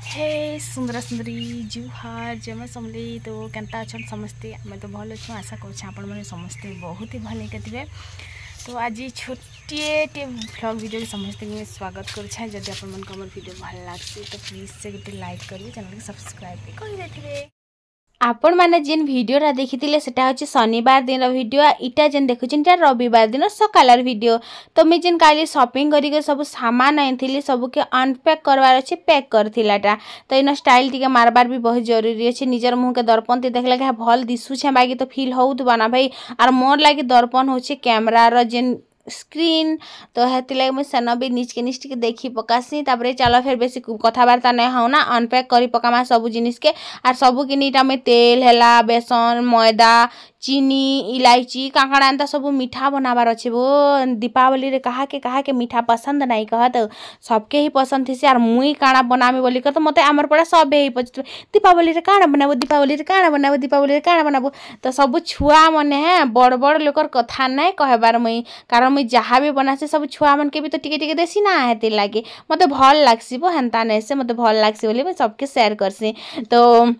हे सुंदर सुंदरी जुहार जमे समली तो केनता अच्छा समस्ते आम तो भल अच्छे आशा कर समस्ते बहुत ही भल थे। तो आज छोटे व्लॉग वीडियो समस्ते स्वागत करुच्छा। जदि आपमर वीडियो भल लगे तो प्लीज से गोटे लाइक करेंगे, चैनल को सब्सक्राइब भी कर। आपण मैंने जेन वीडियोटा देखी सेटा होची शनिवार दिन वीडियो, इटा जेन देखुछिन ता रविवार दिन सकालर वीडियो। तो मैं जेन काली शॉपिंग करी सब सामान आनी सब के अनपैक करवार अच्छे पैक करथिलाटा। तो इन स्टाइल टिके मारबार भी बहुत जरूरी अच्छे। निजर मुँह के दर्पण देखला के भल दिशुछे बाकी तो फील होउतबा ना भाई। आर मोर लागे दर्पण होचे कैमरा जेन स्क्रीन। तो हेती लगे मुझे सेन भी नीच के देखी पकासी। तापर चलो फिर बेसी कथबार्ता नहीं हो ना, अनपैक करी पकामा सब जिनिस के। आर सब किनीटा में तेल हैला, बेसन, मैदा, चीनी, इलायची काकड़ा एंता सब मीठा बनाबार अच्छे। वो दीपावली रे कहा के मीठा पसंद नहीं कह तो सबके ही पसंद थी। आर मुई काना बनामी बोली तो मत आमर पड़ा सब ही पचत दीपावली रे काना बनाबो, दीपावली रे काना बनाबो, दीपावली रे काना बनाबो। तो सब छुआ मने है बड़ बड़ लोकर कथा नहीं कहबार मुई, कारण मुई जहाँ भी बनासी सब छुआ मन के भी तो टिके देसी ना हेती लागे मते भल लागसी। वो हेन्ता नहीं से मते भल लागसी बोली मैं सबके शेयर करसी। तो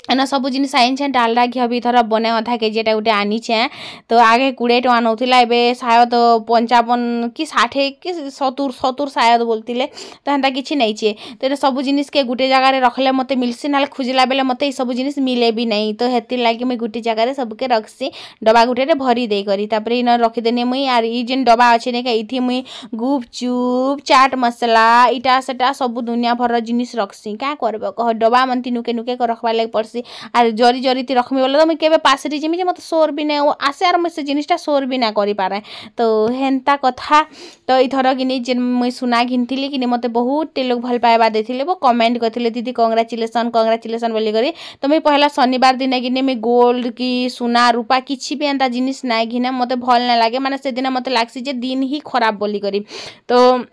एना सब जिन आईछे डालडा घी भी थर बने अधा केजी गोटे आनीचे। तो आगे 20 टका नौला ए शायद 55 कि 60 कि 70 शायद बोलते। तो हेन्ता किसी नहीं। तो सब जिनिस के गोटे जगह रखले मत मिलसी ना खोजला बेले मत सब जिनिस मिले भी नहीं। तो हेती लगे मुझे गोटे जगह सबके रखसी डबा गोटे भरी दे करी। तापर इन रखीदेनी मुई। आर ई जेन डबा अच्छे नहीं ये मुई गुपचुप चाट मसला इटा सेटा सब दुनिया भर जिनिस रखसी। क्या करब कह डबा मनती नुके नुके रखबार लगे पड़सी। आर जरी जरी रखमी बोले तो मुझे केबे पासरी जिमी मत सोर भी नहीं आसे आर मुझे जिनिसटा सोर भी ना करि पारे। तो हेन्ता कथा। तो इथर कि जेन मुई सुना घिनथिली कि मते बहुत लोग भल पाइबा देथिले। वो कमेंट करथिले दीदी कांग्रेचुलेसन कांग्रेचुलेसन बोली करी। तो मुई पहला शनिवार दिन कि मुई गोल्ड की सुना रूपा किछि भी एंता जिनिस ना घिने मते भल ना लागे। माने से दिन मते लागसी जे दिन ही खराब बोली करी। तो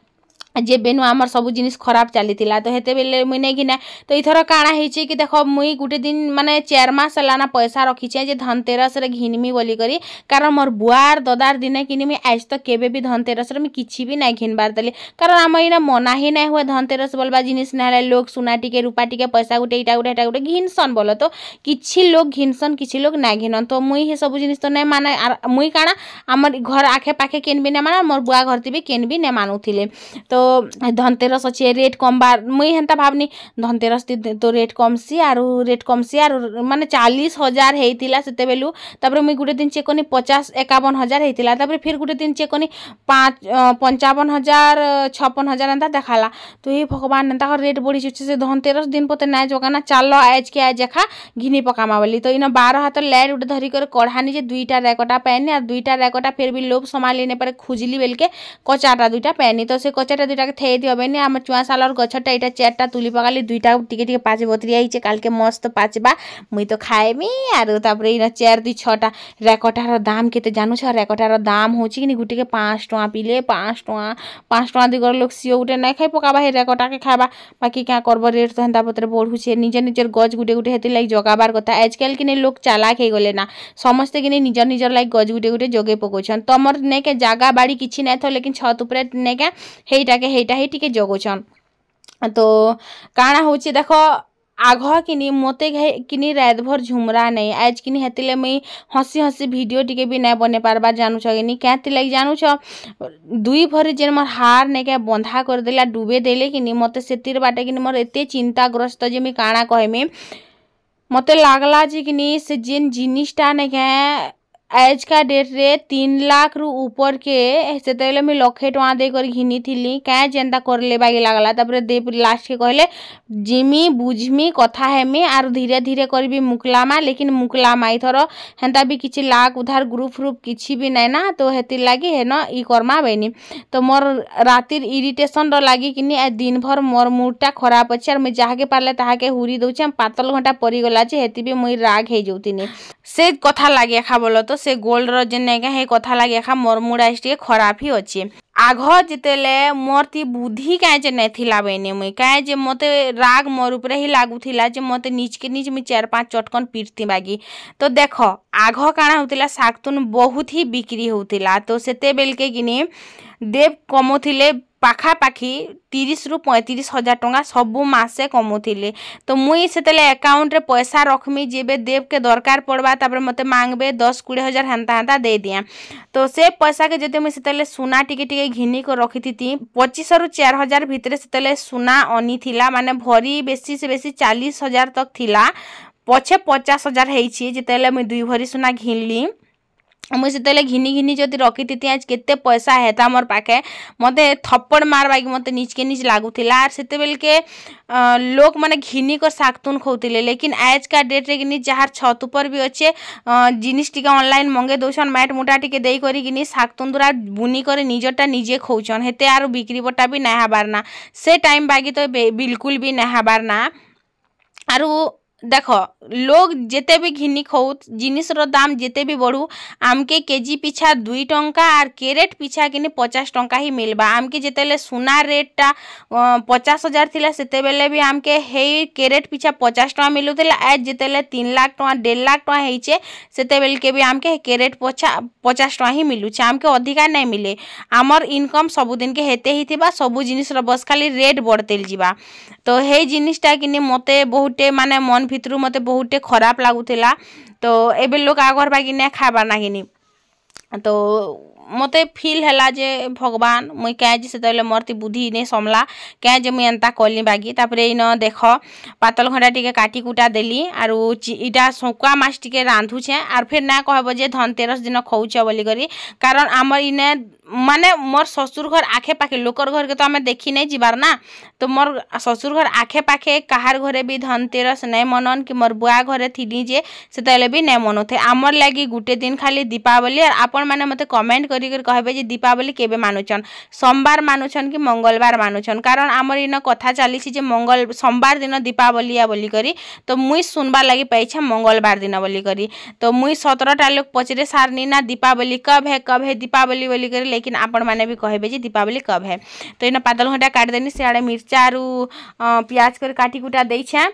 जे बेनु आमर सब जिनिस खराब चली। तो हेते बेले मुई नहीं घिना। तो इथर काଣା ହେଇଛି कि देख मुई गोटे दिन माने 4 मास लाना पैसा रखीचे जे धनतेरस रे घिनमी बोली करी। कारण मोर बुआर ददार दिने किनी आज तक केबे भी धनतेरस रे किछि भी नहीं घिनबार देली। कारण आम इना मना ही नहीं हुए धनतेरस बोलबा जिनिस ना लोग सुना टिके रूपा टिके पैसा गोटे इटा गोटे घिनसन बोलो। तो किछि लोग घिनसन किछि लोग ना घिनन। तो मुई हे सब जिनिस तो नहीं माने। मुई काଣା आमर घर आखे पाखे केन भी नहीं माना, मोर बुआ घर भी केन भी नहीं मानुथिले। तो धनतेरस अच्छे रेट कम बार मुई हेन्ता भावनी धनतेरस तो रेट कमसी आरु माने 40,000 होता से बेलू। तापर मुई गोटे दिन चेक कनी 50-51,000 होता। तापर फिर गोटे दिन चेक कनी 55,000 56,000 एंता देखाला। तो ये भगवान एंता रेट बढ़ी से धनतेरस दिन पते ना जगाना चल आज के आज देखा घिनी पकामा बोली। तो इन 12 हाथ लाइट गोटे धरिक कढ़ानी जे 2टा रैकटा पैनी और 2टा रैकटा फिर भी लोभ संभाली नहीं पारे खुजली बेल के कचाटा 2टा पैनी। तो से कचाटा 2टा थे दिबेनी आम चुआ सालर गछटा यहाँ 4टा तुली पकाली 2टा टिके पाचे बतरी आई काल के मस्त पाचबा मुई तो खाएमी। आर तापर इन 4 2 6टा रैकटार दाम केते जानू छ? रैकटार दाम होची कि गुटी के 5 टका पीले 5 टका दिगर लोग सीओ गुटे नहीं खाई पकाबा हे रैकटा के खाबा। बाकी क्या करब रेट तो हेन्ता पत्र बढ़ुचे निजर गज गुटे हेती लाइक जगाबार कथा। आजकल कि लोग चालाक हो गले ना समस्ते कि निजर लाइक गज गुटे जगे पकाउछन। तमर नहीं के जागा बाड़ी किछि नहीं थो लेकिन छत उपरे नहीं के हेटा ही टिके जगुछन। तो काଣା होची देखो आघ किनी मोते किनी रात भर झुमरा नहीं आज किनी हेतिले मुई हसी हसी वीडियो टिके भी नहीं बने पारबा जानू छ कि क्या लगे जानू छ 2 भरी जेन मोर हार नहीं क्या बंधा कर देला डूबे देले कि मते सेतिर बाटे कि मोर एते चिंताग्रस्त जे मुई काଣା कहमी मते लागला जे कि से जेन जिनिसटा नहीं क्या आज का डेट रे 3 लाख रु ऊपर के से मुझे 1,00,000 टका देकर घिनी थी क्या जेनता कर लेबा लगला। तापर दे लास्ट के कहले जिमी बुझमी कथा हेमी आर धीरे धीरे करबी मुकलामा लेकिन मुकलामा इथर हेन्ता भी किछि लाख उधार ग्रुप फ्रुप किछि भी नहीं ना। तो हेती लगी है ना ई करमा बेनी। तो मोर रातिर इरिटेशन लगी कि दिन भर मोर मूडटा खराब अच्छे और मुझे जहाँ के पारे ताके हुरी दौचे पातल घंटा पड़गला हेती भी मुई राग हो जाऊनी से कथा लगे खा बोलो। तो से गोल्ड जेन हे कथा लगे खा मोर मूड आज टे खराब ही अच्छे। आघ जितेले मोर ती बुद्धि क्या जे नहीं थिला बेने मुई क्या जे मते राग मोर ऊपर ही लागुथिला जे मते नीच के नीच मुई 4-5 चटकन पीटती बागी। तो देख आघ काଣା होतिला सागतुन बहुत ही बिक्री होतिला। तो सेते बेल के किनी देव कमोथिले पाखापाखी 30 ରୁ 35 हजार टंका सबु मासे कमुथिले। तो मुई सेतले अकाउंट रे पैसा रखमी जेबे देव के दरकार पड़बा तापर मते मांगबे 10-20 हजार हंता हंता दे दिया। तो से पैसा के जते मुई सेतले सुना टिके टिके घिनी को रखिथिति 25 ରୁ 4 हजार भितरे सेतले सुना अनी थिला माने भरी बेसी से बेसी 40 हजार तक थिला। पछे 50 हजार हेछि जेतेले मुई 2 भरी सुना घिनली। मुझे सेतले घिनी घिनी जदि रखिथि आज केते पैसा हेता मोर पाखे मते थप्पड़ मारबा कि मते नीच के नीच लागुथिला। आर सेते बेल के लोक माने घिनी को सागतुन खौथिले। लेकिन आज का डेट रे कि जहार छत ऊपर भी अच्छे जिनिस टिका ऑनलाइन मंगे दोछन मैट मुटा टिके देई करी कि सागतुन दुरा बुनी करे निजटा निजे खौचन हेते आरो बिक्री बटा भी ना हबार ना से टाइम बागी तो बिल्कुल भी ना हबार ना। आरो देखो लोग जेते भी घिनी खौत जिनिस रो दाम जेते भी बढ़ू आमके केजी पिछा 2 टंका आर कैरेट पिछा किनी 50 टंका ही मिलबा। आमके जेतेले सुना रेटटा 50 हजार थिला सेते बेले भी आमके हे कैरेट पिछा 50 टंका मिलुथिला। आज जेतेले 3 लाख टंका 1.5 लाख टंका हेचे सेते बेल के भी आमके कैरेट 50 टंका ही मिलुछे आमके अधिका नहीं मिले। आमर इनकम सब दिन के हेते ही थिबा सब जिनिस रो बस खाली रेट बढ़तेल जिबा। तो हे जिनिसटा किनी मते बहुते माने मन भितरु मते बहुते खराब लागुथिला। तो एबे लोग आगर बागी ने खाबा ना किनी। तो मते फील हैला जे भगवान मुई क्या जे सेतले मोरती बुद्धि ने समला क्या जे मुई एंता कली बागी। तापरे इन देख पातल घंटा टिके काटी कुटा देली आरु इटा सोका माछ टिके रांधु छे आर फिर ना कहबो जे धनतेरस दिन खौछ बोली करी। कारण हमर इने माने मोर ससुर घर आखे पाखे लोकर घर के तो हमें देखी नहीं जीवार ना। तो मोर ससुर घर आखे पाखे कहार घरे भी धनतेरस नहीं मनन कि मोर बुआ घरे थिली जे सेतले भी नहीं मनोथे। आमर लागी गुटे दिन खाली दीपावली और आपण माने मते कमेंट करी कहबे जे दीपावली केबे मानुछन सोमवार मानुछन कि मंगलवार मानुछन। कारण आमर इन कथा चली जे मंगल सोमवार दिन दीपावली आ बोली करी। तो मुई सुनबा लगी पाइछे मंगलवार दिन बोली करी। तो मुई 17टा लोग पचरे सारनी ना दीपावली कब है दीपावली बोली करी। लेकिन आपण माने भी कहबे जे दीपावली कब है। तो इन पातल घंटा काट देनी सियाड़े मिर्चा आरु प्याज कर काटी कुटा देई छे।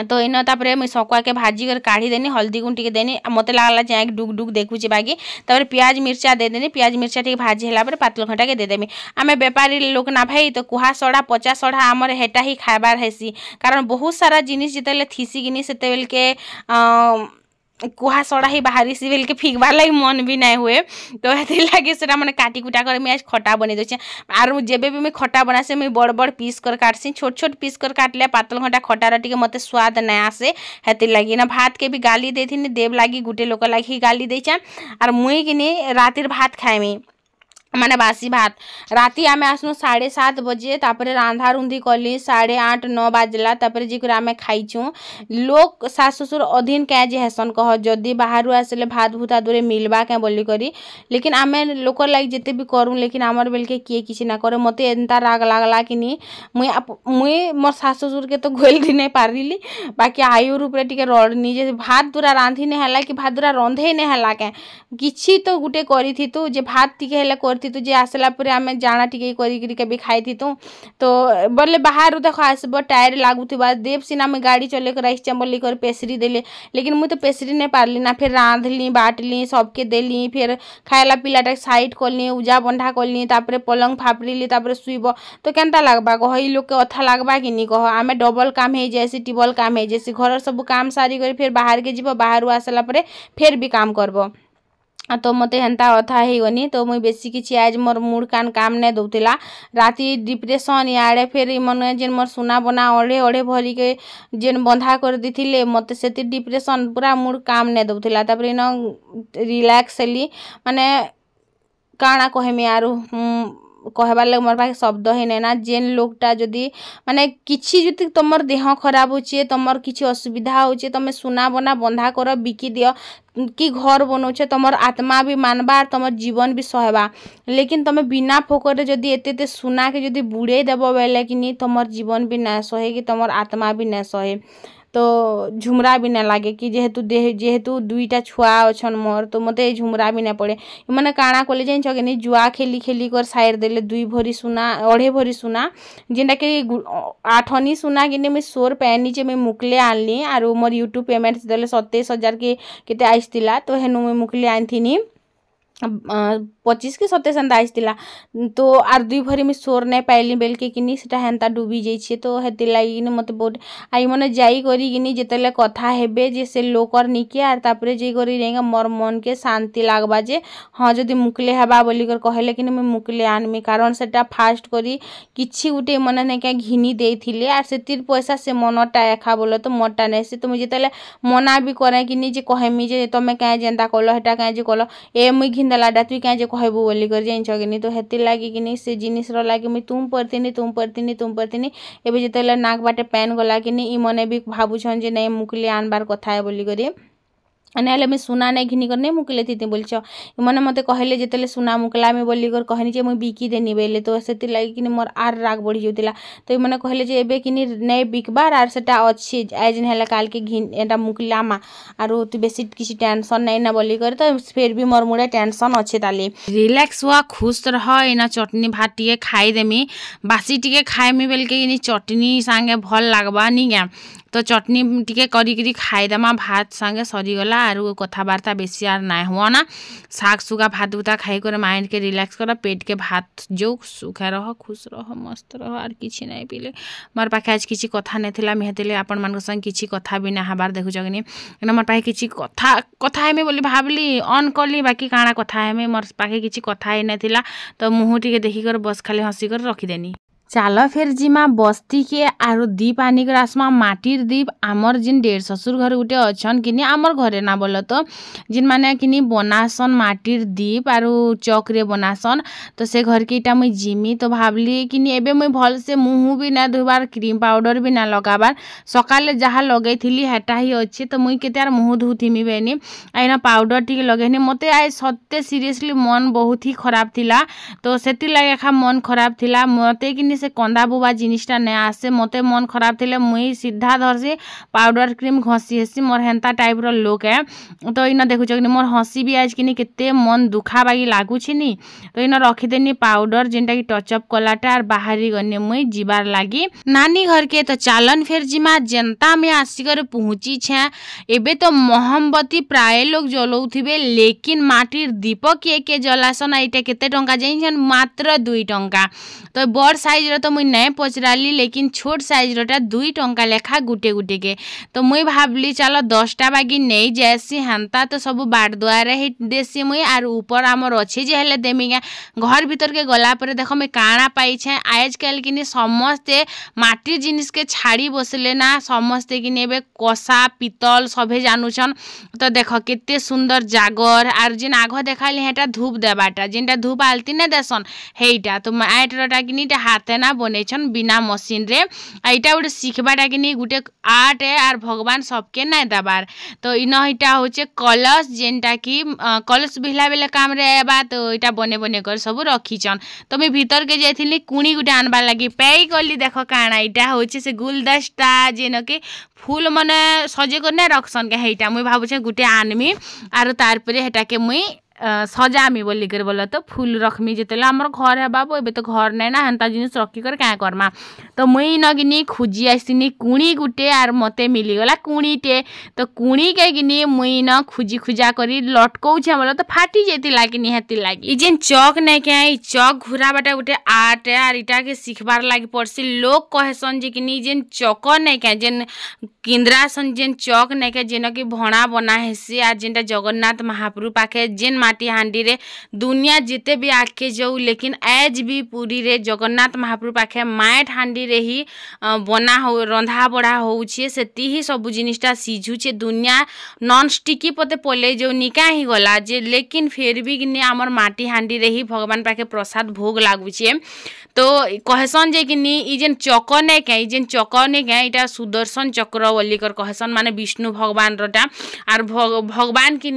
तो इन तापरे मुई सकुआ के भाजी कर काढ़ी देनी हल्दी गुण टिके देनी मते लागला जे डुक डुक देखुचे बागी। तापरे प्याज मिर्चा दे देनी प्याज मिर्चा टिके भाजी होला पर पातल घंटा के दे देमी। आमे व्यापारी लोक ना भाई तो कुहा सड़ा पचा सड़ा आमर हेटा ही खाबार हेसी। कारण बहुत सारा जिनिस जेतेले थीसी किनी सेते बेल के कुहा सड़ा ही बाहरी सी बेल के फिकबार लगी मन भी नहीं हुए। तो हेति लगे सेटा माने काटी कुटा कर मैं आज खटा बने दोछे। आर जेबे भी मैं खटा बनासे मैं बड़ बड़ पीस कर काटसी छोट छोट पीस कर काटले पातल घंटा खटार टिके मते स्वाद नहीं आसे हेति लगी ना। भात के भी गाली देथिनी देव लागी गुटे लोक लागी गाली देछा। आर मुई किनी रातिर भात खाइमी माने बासी भात राती आमे आसनु 7:30 बजे। तापरे रांधा रुंधी कली 8:30-9 बाजला। तापरे जिकर आमे खाइछु लोग सास ससुर अधीन क्या जे हेसन कह जदि बाहरु आसले भात भूता दूरे मिलबा क्या बोली करी। लेकिन आमे लोकर लागी जेते भी करू लेकिन आमर बेल के किए किछि ना करे मते एंता राग लागला कि मुई मोर सास ससुर के तो गोल दी नहीं पारिली। बाकी आयु रूप रे टिके रडनी जे भात दूरा रांधी ने हला कि भात दूरा रंधे ने हला के किछि तो गुटे करी थी तू जे भात टिके हेले थी तुझे आसला परे आमे जाना टिके करी के भी खाई थी तू। तो बोले बाहर देखो आसब टायर लागुथिबा देव सिना में गाड़ी चले कर आइछ बोली कर पेसरी देले। लेकिन मुई तो पेसरी नहीं पारली ना। फिर रांधली बाटली सबके देली फिर खाएला पिलाटा साइड करली उजा बंधा करली तापरे पलंग फापड़िली तापरे सुइब तो केनता लागबा कह ई लोग के अथा लागबा कि नहीं कह। आमे डबल काम है जैसे टिबल काम है जैसे घर सब काम सारी कर फिर बाहर के जीव बाहर आसला परे फिर भी काम करब। तो मते हेन्ता अथा ही गनी। तो मुई बेसी किछि आज मोर मूड कान काम ने दउतिला राती डिप्रेशन याडे फिर मन जेन मोर सुना बना ओढ़े ओढ़े भरी के जेन बंधा कर दिथिले मते सेति डिप्रेशन पूरा मूड काम ने दउतिला। तापरे न रिलैक्स हेली माने काना कहमी आरु कहबार लगे मोर पाखे शब्द ही नहीं ना। जेन लोकटा जदि माने किछि जति तमर देह खराब होचे तमर किछि असुविधा होचे तमे सुना बना बंधा कर बिकी दियो कि घर बनौछे तमर आत्मा भी मानबा तमर जीवन भी सहबा। लेकिन तमे बिना फोकरे जदि एते सुना के जदि बुड़े देब बेले कि नहीं तमर जीवन भी ना सहे कि तमर आत्मा भी ना सहे। तो झुमरा भी ना लागे कि जेहेतु दुईटा छुआ अछन मोर तो मते झुमरा भी ना पड़े। माने काना कोले जाइन छके जुआ खेली खेली कर साइड देले 2 भरी सुना 2.5 भरी सुना जेनटा के 8 सुना किने मैं 100 रुपया नीचे मैं मुकले आनली आरो मोर यूट्यूब पेमेंट देले 27,000 के केते आइसतिला। तो हेनु मैं मुकले आनथिनी 25 कि 27 एंता आइसला तो आर 2 भरी मुई सोर नहीं पाइली बेलके किनी सेटा हेन्ता डूबी जाइए तो हेति लगी मत बहुत आई मैंने जाई करी किनी जितेले कथा हेबे जे से लोकर निके आर तापरे जे करी रहेगा मोर मन के शांति लागबा जे हाँ जदि मुकले हेबा बोली कर कहले कि मुई मुकले आनमी कारण सेटा फास्ट करी किछि गुटे मने नहीं क्या घिनी देथिले आर सेतिर पैसा से मनटा एखा बोलो तो मोटा नहीं से तो मुझे जितेले मना भी करे कि जे कहमी जे तमे क्या जेनता कलो हेटा क्या जे कलो ए मुई घिनदेलाटा तुई क्या जे कहबू बोली कर जाइछ कि तो हेतिर लगी कि से जिनिस लगी मुई तुम परथिनी एबे जितेले नाक बाटे पैन गला कि इ मने भी भाबुछन जे नहीं मुकले आनबार कथा है बोली करी ना मुझे सुना नहीं घिनी कर नहीं मुकले थी बोलछ मैंने मत कहले जिते सुना मुकला में बोली कर कहनी जे मुई बिकी देनी बेले तो से लगी कि मोर आर राग बढ़ी जाऊला तो मैंने कहले जे एबे कि नहीं बिकबार आर सेटा अच्छी आज ना काल के घिन एटा मुकलामा आर तु बेसी किसी टेंशन नहीं ना बोली कर तो फिर भी मोर मुड़े टेंशन अच्छे ताली रिलैक्स हुआ खुश रह एना चटनी भात टे खाईदेमी बासी टे खाएमी बेलके चटनी सांगे भल लगवा नी क्या तो चटनी टिके करी खाईदेमा भात सांगे सरीगला आरु कथबार्ता बेसी आर ना हुआ ना शाक सुगा भात उता खाई कर माइंड के रिलैक्स कर पेट के भात जो सुखा रह खुश रह मस्त रह आर किछि नहीं पीले मोर पाखे आज किछि कथा नहीं थिला मेहतिले आपण मान संग किछि कथा भी ना हबार देखु जगनी मोर पाखे किछि कथा हेमे बोली भाबली ऑन करली बाकी काଣା कथा हेमे मोर पाखे किछि कथा ही नहीं थिला तो मुँह टिके देखी कर बस खाली हसी कर रखीदेनी चाल फिर जिमा बस्ती के आरु दीप आनिकर आसमा माटिर दीप आमर जिन डेढ़ ससुर घर गुटे अच्छन कि आमर घरे ना बोल तो जिन माने कि बनासन माटिर दीप आरु चौकरे बनासन तो से घर के इटा मुई जिमी तो भावली कि एबे मुई भल से मुँह भी ना धोबार क्रीम पाउडर भी ना लगाबार सकाले जहाँ लगे थी हेटा ही अच्छे तो मुई केते मुँह धुथीमी बेनी आईना पाउडर टी लगेनी मते आए सत्य सीरियसली मन बहुत ही खराब थिला तो सेति लगे खा मन खराब थिला मते कि से कंदा बुबा जिनिसटा नहीं आसे मते मन खराब थिले मुई सीधा धरसी पाउडर क्रीम घसी हेसी मोर हेन्ता टाइप रो लोक है तो इन देखुछ कि मोर हसी भी आज कि केते मन दुखा बागी लागुछि नी तो इन रखीदेनी पाउडर जेनटा कि टचअप कलाटा आर बाहरी गने मुई जीवार लागी नानी घर के तो चालन फिर जिमा जनता में आसिकर पहुंची छे एबे तो मोहम्बती प्राय लोग जलौथिबे लेकिन माटिर दीपक के जलासन एटा केते टंका जाइन मात्र 2 टंका तो बड़ साइज तो मुई नहीं पचराली लेकिन छोट साइज रोटा 2 टंका लेखा गुटे गुटे के तो मुई भाबली चलो 10टा बागी नहीं जैसी हेन्ता तो सब बाट द्वारा ही देसी मुई आर ऊपर आमर अच्छे जे हेले देमी घर भीतर के गला पर देख मैं काଣା पाई छे आजकल कि समस्ते माटी जिनिस के छाड़ी बसले ना समस्ते कि कषा पितल सभे जानूछन तो देख केते सुंदर जागर आर जिन आग देखाली हेटा धूप देवाटा जिनटा धूप आलती ना देसन हेटा तो आइटरटा कि हाथे ना बनेछन बिना मशीन रे एटा गोटे शिखबाटा कि गोटे आर्ट है आर भगवान सबके ना दबार तो इन इटा होचे कलश जेनटा कि कलश भिला बेले काम रे आबा तो इटा बने बने कर सब रखीछन तो मैं भीतर के जाइथिली कुणी गुटे आनबार लगी पेई गली देख काଣା इटा होचे से गुलदस्ता जेन के फूल मने सजे कर ना रखसन के हेटा मुई भाबुछे गुटे आनमी आर तार परे हेटा के मुई सजामी बोली कर बोला तो फूल रखमी जितेला आमर घर है बाबू एबे तो घर नहीं ना हेन्ता जिनिस रखी कर क्या करमा तो मुई नगिनी खोजी आसनी कुणी गुटे आर मते मिलीगला कुणीटे तो कुणी के गिनी मुई न खोजी खुजा करी लटकौछे बोला तो फाटी जेतिला कि हेति लागी जेन चौक नहीं क्या चौक घुरा बाटा गुटे आर्ट है आर इटा के सिखबार लागी पड़सी लोग कहेसन जे कि जेन चौक नहीं क्या जेन केन्द्रासन जेन चौक नहीं क्या जेन कि भणा बना हेसी आर जेनटा जगन्नाथ महाप्रभु पाखे जेन माटी हांडी रे दुनिया जिते भी आके जाऊ लेकिन आज भी पूरी रे जगन्नाथ महाप्रभु पाखे माएट हांडी रे ही बना हो रंधा बड़ा होउछे सेती ही सब जिनिसटा सिझुछे दुनिया नॉन स्टिकी पते पले जो निका ही गला जे लेकिन फिर भी कि हमर माटी हांडी रे ही भगवान पाखे प्रसाद भोग लागुछे तो कहसन जे कि ई जेन चक्र ने क्या जेन चक्र ने क्या इटा सुदर्शन चक्र बोली कर कहसन माने विष्णु भगवान रटा आर भगवान कि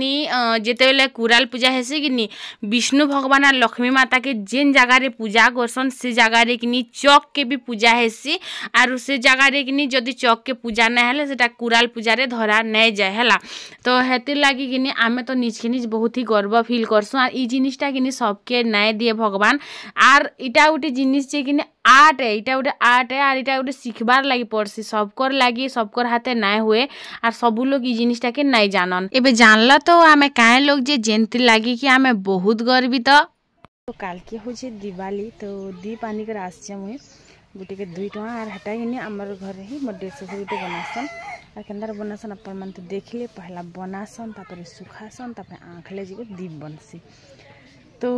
जेतेबेले कुराल पूजा हेसी कि विष्णु भगवान और लक्ष्मी माता के जेन जगह रे पूजा करसन से जगह रे कि चौक के भी पूजा हेसी आर से जगह रे कि जदि चौक के पूजा नहीं हेले सेटा कुराल पूजा रे धरा नहीं जाए हैला तो हेतिर लागी कि आमे तो निज के निज बहुत ही गर्व फील करसु आर ई जिनिसटा कि सबके नहीं दिए भगवान आर इटा गोटे जिनिस जे कि आर्ट है, इटा गोटे आर्ट है आर इटा गोटे शिखबार लगी पड़सी सबकर लगी सबकर हाथे नाय हुए आर सबू लोग ई जिनिसटा के नाई जानन। एबे जानल तो आमे काहे लोग जे जेंति लगी कि आमे बहुत गर्वित। तो काल के हो दिवाली तो दीप आनिकर आसचे मुई गोटे के 2 टଙ୍କା आर हटा कि आमर घर ही मोर डेढ़ से गोटे बनासन आर केन्दार बनासन अपन मन तो देखले पहला बनासन तापर सुखासन तापर आँखले जी दीप बनसी। तो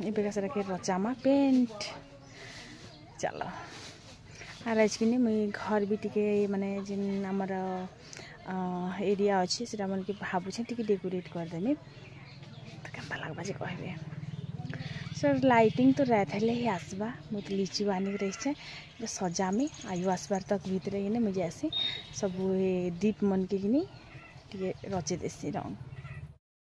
ये बेगा से रखे रचामा पेंट चलो आर आज कि मुई घर भी टिके माने जिन आमर एरिया अच्छी से मन के भावुछे टिके डेकोरेट करदेमी तो केनता लागबा जे कहबे। सर लाइटिंग तो रात हेले ही आसबा मुझे लिची बानी रही सजामी आयु आसबार तक भीतर मुझे आसी सब दीप मन के टी रचे देसी रंग।